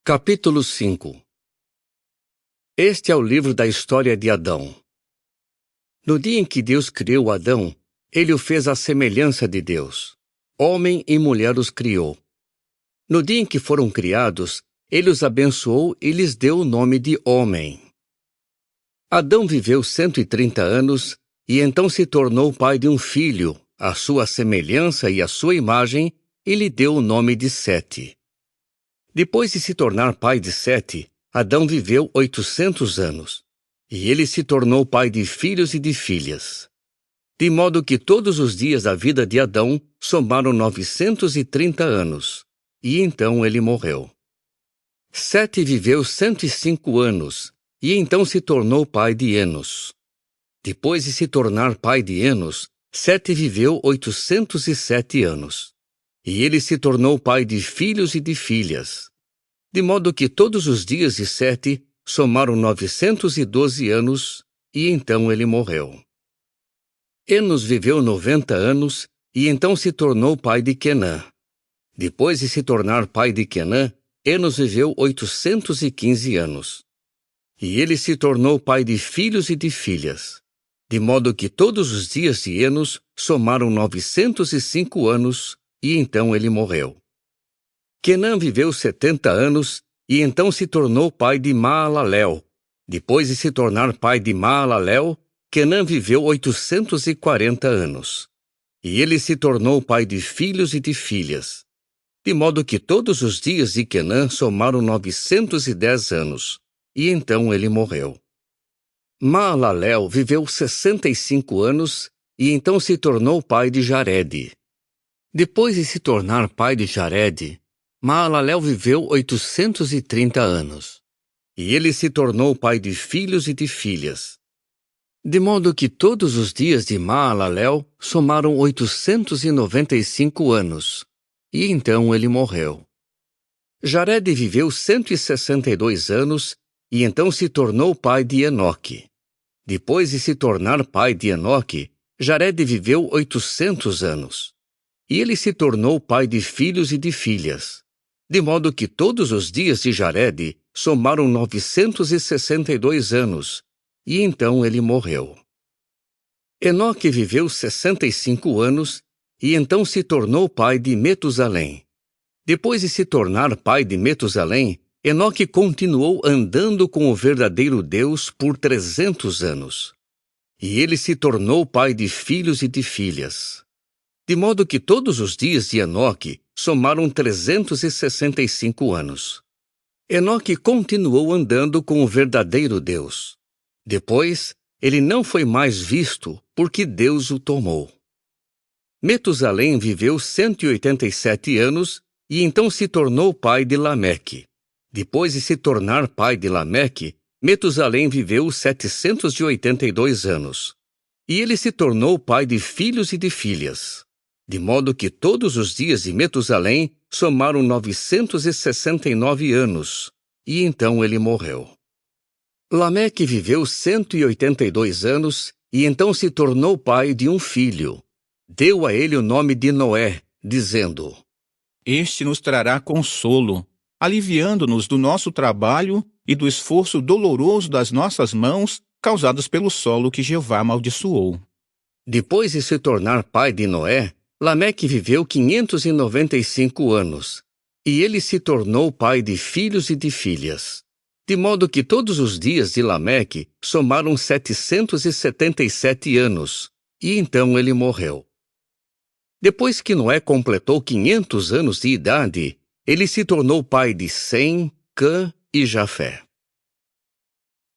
Capítulo 5. Este é o livro da história de Adão. No dia em que Deus criou Adão, ele o fez à semelhança de Deus. Homem e mulher os criou. No dia em que foram criados, ele os abençoou e lhes deu o nome de homem. Adão viveu 130 anos e então se tornou pai de um filho, à sua semelhança e à sua imagem, e lhe deu o nome de Sete. Depois de se tornar pai de Sete, Adão viveu 800 anos, e ele se tornou pai de filhos e de filhas. De modo que todos os dias da vida de Adão somaram 930 anos, e então ele morreu. Sete viveu 105 anos, e então se tornou pai de Enos. Depois de se tornar pai de Enos, Sete viveu 807 anos. E ele se tornou pai de filhos e de filhas. De modo que todos os dias de Sete somaram 912 anos, e então ele morreu. Enos viveu 90 anos, e então se tornou pai de Quenã. Depois de se tornar pai de Quenã, Enos viveu 815 anos. E ele se tornou pai de filhos e de filhas. De modo que todos os dias de Enos somaram 905 anos, e então ele morreu. Quenã viveu 70 anos, e então se tornou pai de Maalalel. Depois de se tornar pai de Maalalel, Quenã viveu 840 anos. E ele se tornou pai de filhos e de filhas. De modo que todos os dias de Quenã somaram 910 anos, e então ele morreu. Maalalel viveu 65 anos, e então se tornou pai de Jarede. Depois de se tornar pai de Jarede, Maalalel viveu 830 anos, e ele se tornou pai de filhos e de filhas. De modo que todos os dias de Maalalel somaram 895 anos, e então ele morreu. Jarede viveu 162 anos, e então se tornou pai de Enoque. Depois de se tornar pai de Enoque, Jarede viveu 800 anos. E ele se tornou pai de filhos e de filhas. De modo que todos os dias de Jarede somaram 962 anos, e então ele morreu. Enoque viveu 65 anos, e então se tornou pai de Metusalém. Depois de se tornar pai de Metusalém, Enoque continuou andando com o verdadeiro Deus por 300 anos. E ele se tornou pai de filhos e de filhas. De modo que todos os dias de Enoque somaram 365 anos. Enoque continuou andando com o verdadeiro Deus. Depois, ele não foi mais visto, porque Deus o tomou. Metusalém viveu 187 anos, e então se tornou pai de Lameque. Depois de se tornar pai de Lameque, Metusalém viveu 782 anos. E ele se tornou pai de filhos e de filhas. De modo que todos os dias de Metusalém somaram 969 anos, e então ele morreu. Lameque viveu 182 anos, e então se tornou pai de um filho. Deu a ele o nome de Noé, dizendo: Este nos trará consolo, aliviando-nos do nosso trabalho e do esforço doloroso das nossas mãos, causados pelo solo que Jeová amaldiçoou. Depois de se tornar pai de Noé, Lameque viveu 595 anos, e ele se tornou pai de filhos e de filhas. De modo que todos os dias de Lameque somaram 777 anos, e então ele morreu. Depois que Noé completou 500 anos de idade, ele se tornou pai de Sem, Cã e Jafé.